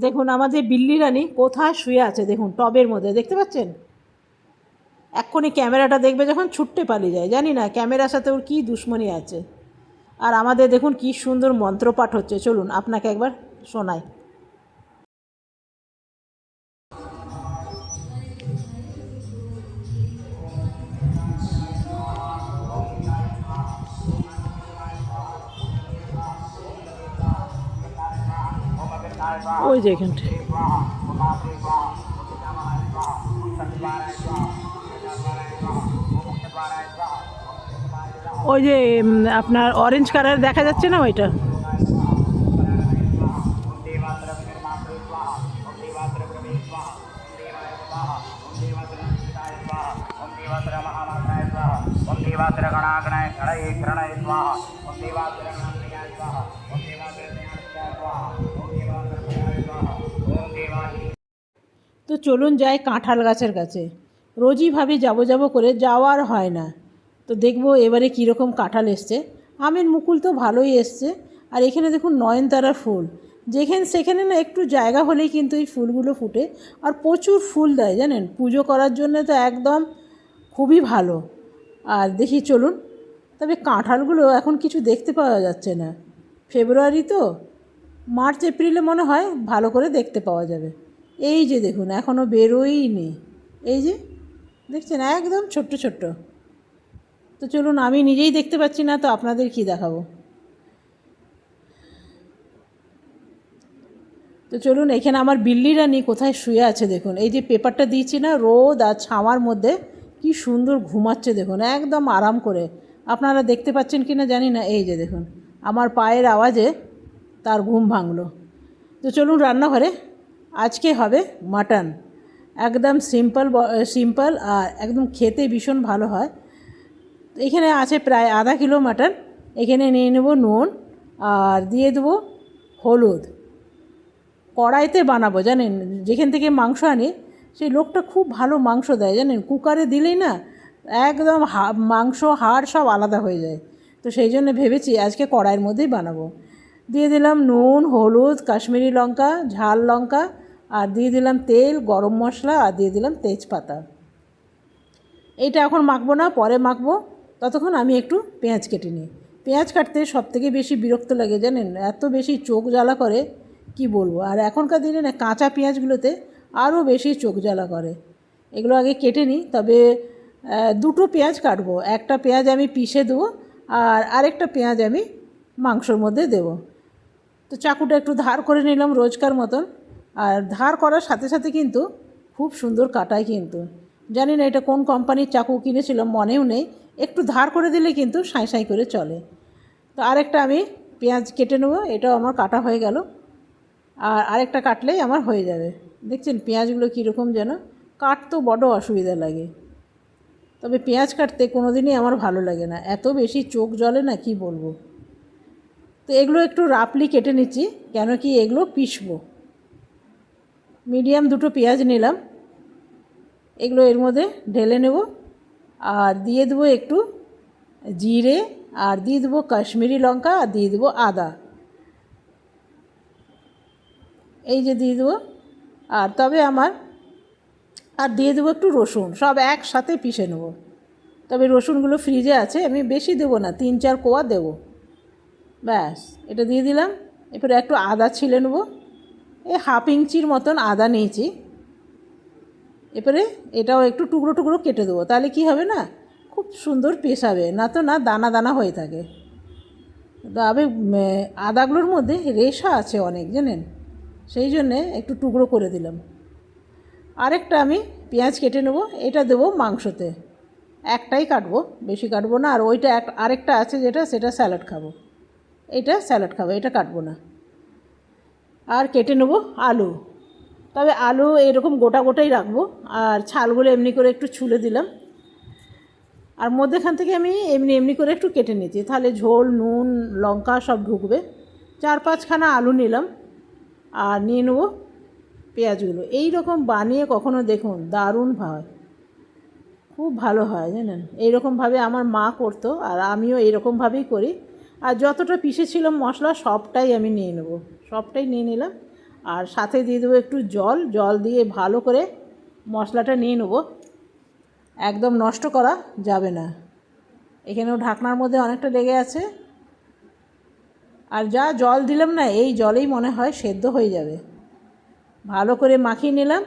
দেখুন আমাদের বিল্লি রানী কোথায় শুয়ে আছে, দেখুন টবের মধ্যে, দেখতে পাচ্ছেন? এক্ষুনি ক্যামেরাটা দেখবে যখন ছুটতে পালিয়ে যায়, জানি না ক্যামেরার সাথে ওর কী দুশ্মনী আছে। আর আমাদের দেখুন কী সুন্দর মন্ত্রপাঠ হচ্ছে, চলুন আপনাকে একবার শোনাই। ওই যে এখানটা ওই যে আপনার অরেঞ্জ কালার দেখা যাচ্ছে না ওইটা। তো চলুন যাই কাঁঠাল গাছের কাছে। রোজই ভাবি যাবো যাবো করে, যাওয়ার হয় না। তো দেখবো এবারে কীরকম কাঁঠাল এসছে। আমের মুকুল তো ভালোই এসছে। আর এখানে দেখুন নয়নতারা ফুল, যেখানে সেখানে না একটু জায়গা হলেই কিন্তু এই ফুলগুলো ফুটে। আর প্রচুর ফুল দেয় জানেন, পুজো করার জন্য তো একদম খুবই ভালো। আর দেখি চলুন, তবে কাঁঠালগুলো এখন কিছু দেখতে পাওয়া যাচ্ছে না। ফেব্রুয়ারি তো, মার্চ এপ্রিলে মনে হয় ভালো করে দেখতে পাওয়া যাবে। এই যে দেখুন এখনও বেরোয়নি, এই যে দেখছেন একদম ছোট্ট ছোট্ট। তো চলুন, আমি নিজেই দেখতে পাচ্ছি না তো আপনাদের কি দেখাবো। তো চলুন, এখানে আমার বিল্লি রানী কোথায় শুয়ে আছে দেখুন। এই যে পেপারটা দিয়েছি না, রোদ আর ছাওয়ার মধ্যে কি সুন্দর ঘুমাচ্ছে দেখুন, একদম আরাম করে। আপনারা দেখতে পাচ্ছেন কি না জানি না, এই যে দেখুন আমার পায়ের আওয়াজে তার ঘুম ভাঙলো। তো চলুন রান্নাঘরে, আজকে হবে মাটন। একদম সিম্পল সিম্পল আর একদম খেতে ভীষণ ভালো হয়। তো এখানে আছে প্রায় আধা কিলো মাটন। এখানে নিয়ে নেব নুন, আর দিয়ে দেবো হলুদ। কড়াইতে বানাবো জানেন, যেখান থেকে মাংস আনি সেই লোকটা খুব ভালো মাংস দেয় জানেন। কুকারে দিলেই না একদম মাংস হাড় সব আলাদা হয়ে যায়। তো সেই জন্য ভেবেছি আজকে কড়াইয়ের মধ্যেই বানাবো। দিয়ে দিলাম নুন, হলুদ, কাশ্মীরি লঙ্কা, ঝাল লঙ্কা, আর দিয়ে দিলাম তেল, গরম মশলা, আর দিয়ে দিলাম তেজপাতা। এইটা এখন মাখবো না, পরে মাখবো। ততক্ষণ আমি একটু পেঁয়াজ কেটে নিই। পেঁয়াজ কাটতে সবথেকে বেশি বিরক্ত লাগে জানেন, এত বেশি চোখ জ্বালা করে কি বলবো। আর এখনকার দিনে না কাঁচা পেঁয়াজগুলোতে আরও বেশি চোখ জ্বালা করে। এগুলো আগে কেটে নিই, তবে দুটো পেঁয়াজ কাটবো। একটা পেঁয়াজ আমি পিষে দেবো, আর আরেকটা পেঁয়াজ আমি মাংসর মধ্যে দেবো। তো চাকুটা একটু ধার করে নিলাম রোজকার মতন। আর ধার করার সাথে সাথে কিন্তু খুব সুন্দর কাটায় কিন্তু। জানি না এটা কোন কোম্পানির চাকু কিনেছিলাম, মনেও নেই। একটু ধার করে দিলে কিন্তু সাঁই সাঁই করে চলে। তো আরেকটা আমি পেঁয়াজ কেটে নেবো, এটাও আমার কাটা হয়ে গেল। আর আরেকটা কাটলেই আমার হয়ে যাবে। দেখছেন পেঁয়াজগুলো কীরকম যেন, কাটতেও বড় অসুবিধা লাগে। তবে পেঁয়াজ কাটতে কোনো দিনই আমার ভালো লাগে না, এত বেশি চোখ জ্বলে না কি বলবো। তো এগুলো একটু রাফলি কেটে নিচ্ছি, কেন কি এগুলো পিষবো। মিডিয়াম দুটো পেঁয়াজ নিলাম, এগুলো এর মধ্যে ঢেলে নেব। আর দিয়ে দেবো একটু জিরে, আর দিয়ে দেবো কাশ্মীরি লঙ্কা, আর দিয়ে দেবো আদা। এই যে দিয়ে দেবো। আর তবে আমার আর দিয়ে দেবো একটু রসুন, সব একসাথে পিষে নেব। তবে রসুনগুলো ফ্রিজে আছে, আমি বেশি দেবো না, 3-4 কোয়া দেবো। ব্যাস, এটা দিয়ে দিলাম। এরপরে একটু আদা ছিলে নেবো, এই 1/2 ইঞ্চির মতন আদা নিয়েছি। এরপরে এটাও একটু টুকরো টুকরো কেটে দেবো, তাহলে কি হবে না, খুব সুন্দর পেশাবে, না তো না দানা দানা হয়ে থাকে। তবে আদাগুলোর মধ্যে রেশা আছে অনেক জানেন, সেই জন্যে একটু টুকরো করে দিলাম। আরেকটা আমি পেঁয়াজ কেটে নেবো, এটা দেবো মাংসতে। একটাই কাটবো, বেশি কাটবো না। আর ওইটা আরেকটা আছে যেটা, সেটা স্যালাড খাবো। এটা স্যালাড খাবো, এটা কাটবো না। আর কেটে নেবো আলু, তবে আলু এরকম গোটা গোটাই রাখবো। আর ছালগুলো এমনি করে একটু ছুলে দিলাম। আর মধ্যেখান থেকে আমি এমনি এমনি করে একটু কেটে নিচ্ছি, তাহলে ঝোল, নুন, লঙ্কা সব ঢুকবে। 4-5খানা আলু নিলাম, আর নিয়ে নেবো পেঁয়াজগুলো। এই রকম বানিয়ে কখনো দেখুন, দারুণ হয়, খুব ভালো হয় জানেন। এইরকমভাবে আমার মা করতো, আর আমিও এইরকমভাবেই করি। আর যতটা পিষেছিলাম মশলা সবটাই আমি নিয়ে নেব, সবটাই নিয়ে নিলাম। আর সাথে দিয়ে দেবো একটু জল, জল দিয়ে ভালো করে মশলাটা নিয়ে নেব। একদম নষ্ট করা যাবে না। এখানেও ঢাকনার মধ্যে অনেকটা লেগে আছে, আর যা জল দিলাম না এই জলেই মনে হয় সেদ্ধ হয়ে যাবে। ভালো করে মাখিয়ে নিলাম,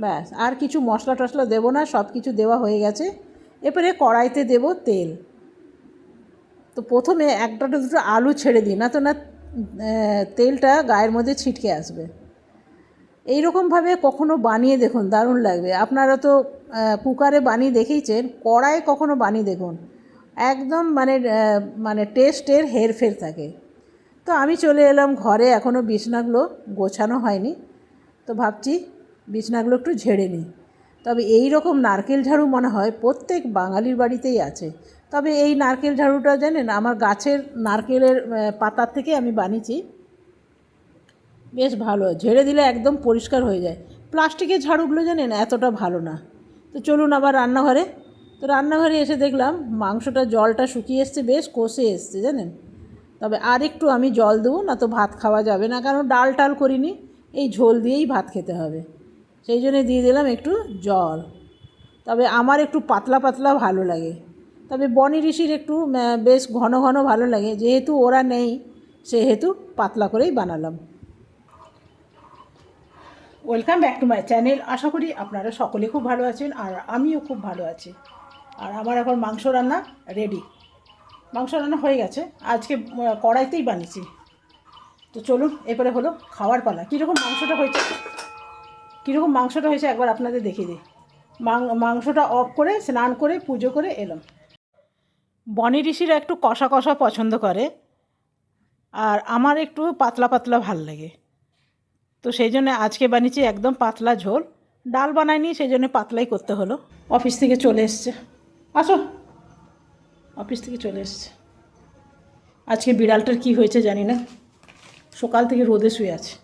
ব্যাস। আর কিছু মশলা টশলা দেবো না, সব কিছু দেওয়া হয়ে গেছে। এরপরে কড়াইতে দেব তেল। তো প্রথমে একটা দুটো আলু ছেড়ে দিই, না তো না তেলটা গায়ের মধ্যে ছিটকে আসবে। এই রকমভাবে কখনো বানিয়ে দেখুন, দারুণ লাগবে। আপনারা তো কুকারে বানিয়ে দেখেইছেন, কড়াই কখনো বানিয়ে দেখুন, একদম মানে টেস্টের হেরফের থাকে। তো আমি চলে এলাম ঘরে, এখনও বিছনাগুলো গোছানো হয়নি, তো ভাবছি বিছনাগুলো একটু ঝেড়ে নিই। তবে এই রকম নারকেল ঝাড়ু মনে হয় প্রত্যেক বাঙালির বাড়িতেই আছে। তবে এই নারকেল ঝাড়ুটা জানেন আমার গাছের নারকেলের পাতার থেকে আমি বানিয়েছি, বেশ ভালো। ঝেড়ে দিলে একদম পরিষ্কার হয়ে যায়। প্লাস্টিকের ঝাড়ুগুলো জানেন এতটা ভালো না। তো চলুন আবার রান্নাঘরে। তো রান্নাঘরে এসে দেখলাম মাংসটা জলটা শুকিয়ে এসছে, বেশ কষে এসছে জানেন। তবে আর একটু আমি জল দেবো, না তো ভাত খাওয়া যাবে না, কারণ ডাল টাল করিনি, এই ঝোল দিয়েই ভাত খেতে হবে। সেই জন্যে দিয়ে দিলাম একটু জল। তবে আমার একটু পাতলা পাতলা ভালো লাগে, তবে বনি ঋষির একটু বেশ ঘন ঘন ভালো লাগে। যেহেতু ওরা নেই সেহেতু পাতলা করেই বানালাম। Welcome back to my channel. আশা করি আপনারা সকলে খুব ভালো আছেন, আর আমিও খুব ভালো আছি। আর আমার এখন মাংস রান্না রেডি, মাংস রান্না হয়ে গেছে। আজকে কড়াইতেই বানিয়েছি। তো চলুন এরপরে হলো খাওয়ার পালা। কীরকম মাংসটা হয়েছে একবার আপনাদের দেখিয়ে দিই। মাংসটা অফ করে স্নান করে পুজো করে এলাম। বনি ঋষিরা একটু কষা কষা পছন্দ করে, আর আমার একটু পাতলা পাতলা ভাল লাগে। তো সেই জন্য আজকে বানিয়েছি একদম পাতলা ঝোল। ডাল বানাইনি, সেই জন্য পাতলাই করতে হলো। অফিস থেকে চলে এসছে, আসো। অফিস থেকে চলে এসছে। আজকে বিড়ালটার কি হয়েছে জানি না, সকাল থেকে রোদে শুয়ে আছে।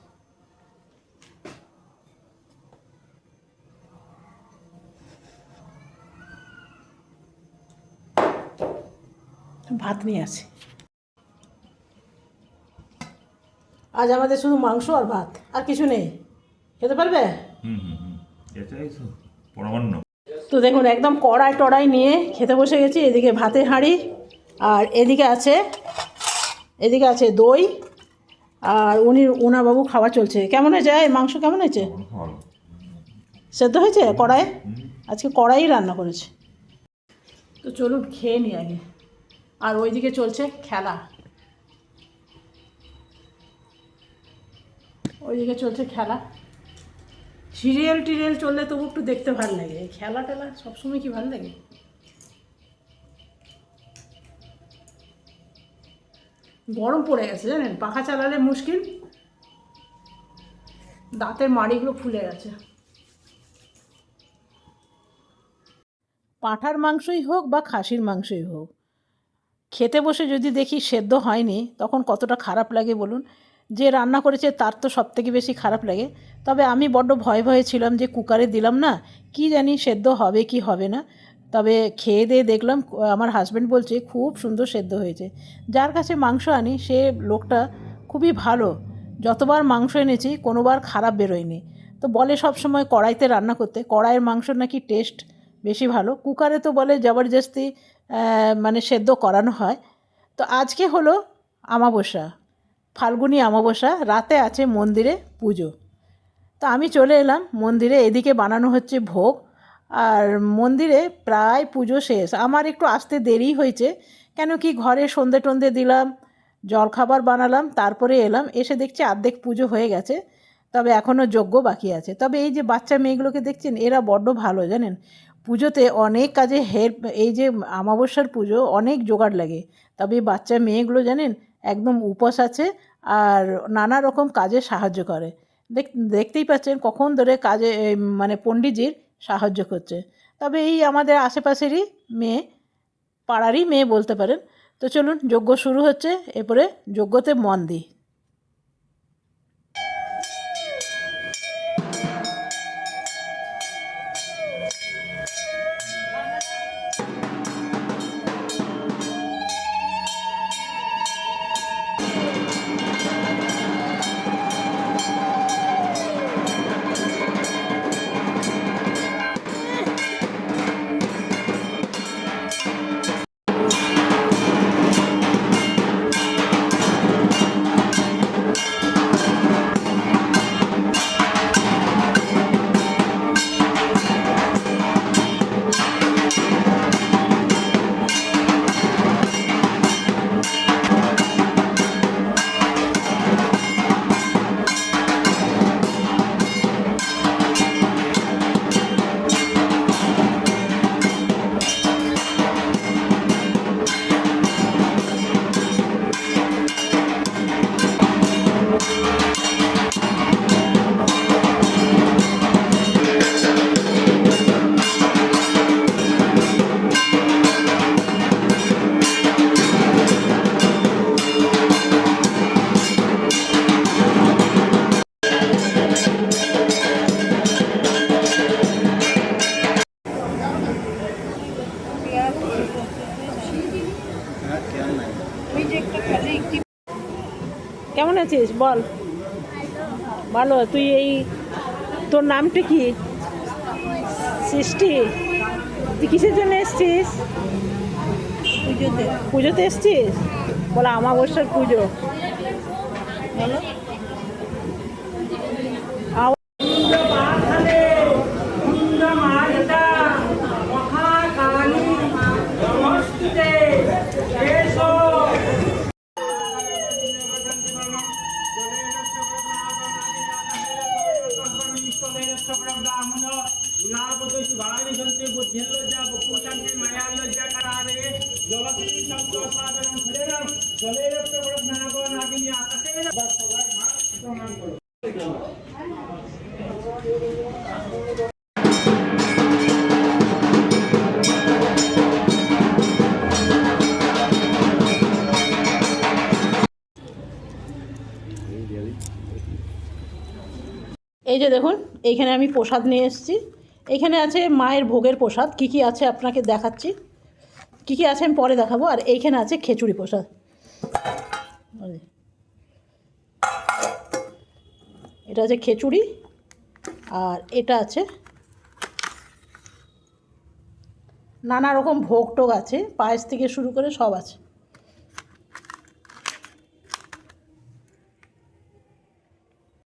ভাত নিয়ে আসে। আজ আমাদের শুধু মাংস আর ভাত, আর কিছু নেই। খেতে পারবে? তো দেখুন একদম কড়াই টড়াই নিয়ে খেতে বসে গেছি। এদিকে ভাতের হাঁড়ি, আর এদিকে আছে দই, আর ওনার বাবু খাওয়া চলছে। কেমন হয়েছে মাংস? কেমন হয়েছে? সেদ্ধ হয়েছে কড়াই? আজকে কড়াই রান্না করেছে। তো চলুন খেয়ে নিই আগে। আর ওইদিকে চলছে খেলা, সিরিয়াল টিরিয়াল চললে তবু একটু দেখতে ভালো লাগে। খেলা টেলা সবসময় কি ভালো লাগে? গরম পড়ে গেছে জানেন, পাখা চালালে মুশকিল, দাঁতের মাড়িগুলো ফুলে গেছে। পাঁঠার মাংসই হোক বা খাসির মাংসই হোক, খেতে বসে যদি দেখি সেদ্ধ হয়নি, তখন কতটা খারাপ লাগে বলুন। যে রান্না করেছে তার তো সবথেকে বেশি খারাপ লাগে। তবে আমি বড্ড ভয়ে ছিলাম যে কুকারে দিলাম না, কি জানি সেদ্ধ হবে কি হবে না। তবে খেয়ে দিয়ে দেখলাম, আমার হাজব্যান্ড বলছে খুব সুন্দর সেদ্ধ হয়েছে। যার কাছে মাংস আনি সে লোকটা খুবই ভালো, যতবার মাংস এনেছি কোনোবার খারাপ বেরোয়নি। তো বলে সব সময় কড়াইতে রান্না করতে, কড়াইয়ের মাংস নাকি টেস্ট বেশি ভালো। কুকারে তো বলে জবরদস্তি মানে সেদ্ধ করানো হয়। তো আজকে হলো আমাবস্যা, ফাল্গুনী আমাবস্যা, রাতে আছে মন্দিরে পুজো। তো আমি চলে এলাম মন্দিরে। এদিকে বানানো হচ্ছে ভোগ, আর মন্দিরে প্রায় পুজো শেষ। আমার একটু আসতে দেরি হয়েছে, কেন কি ঘরে সন্ধে টন্ধে দিলাম, জলখাবার বানালাম, তারপরে এলাম। এসে দেখছি অর্ধেক পুজো হয়ে গেছে, তবে এখনও যজ্ঞ বাকি আছে। তবে এই যে বাচ্চা মেয়েগুলোকে দেখছেন, এরা বড্ড ভালো জানেন, পুজোতে অনেক কাজে হেল্প। এই যে আমাবস্যার পুজো অনেক জোগাড় লাগে, তবে এই বাচ্চা মেয়েগুলো জানেন একদম উপোস আছে, আর নানা রকম কাজে সাহায্য করে। দেখতেই পাচ্ছেন কখন ধরে কাজে মানে পণ্ডিতজির সাহায্য করছে। তবে এই আমাদের আশেপাশেরই মেয়ে, পাড়ারই মেয়ে বলতে পারেন। তো চলুন যজ্ঞ শুরু হচ্ছে, এরপরে যজ্ঞতে মন দিই। আছিস বল? ভালো। তুই এই তোর নামটা কি? সৃষ্টি। তুই কিসের জন্য এসছিস? পুজোতে। পুজোতে এসছিস? বলো আমাবস্যার পুজো। বলো। এই যে দেখুন, এইখানে আমি প্রসাদ নিয়ে এসেছি। এখানে আছে মায়ের ভোগের প্রসাদ। কি কি আছে আপনাকে দেখাচ্ছি। কি কি আছে আমি পরে দেখাবো। আর এইখানে আছে খিচুড়ি প্রসাদ। এটা আছে খিচুড়ি, আর এটা আছে নানা রকম ভোগ টোগ আছে, পায়েস থেকে শুরু করে সব আছে।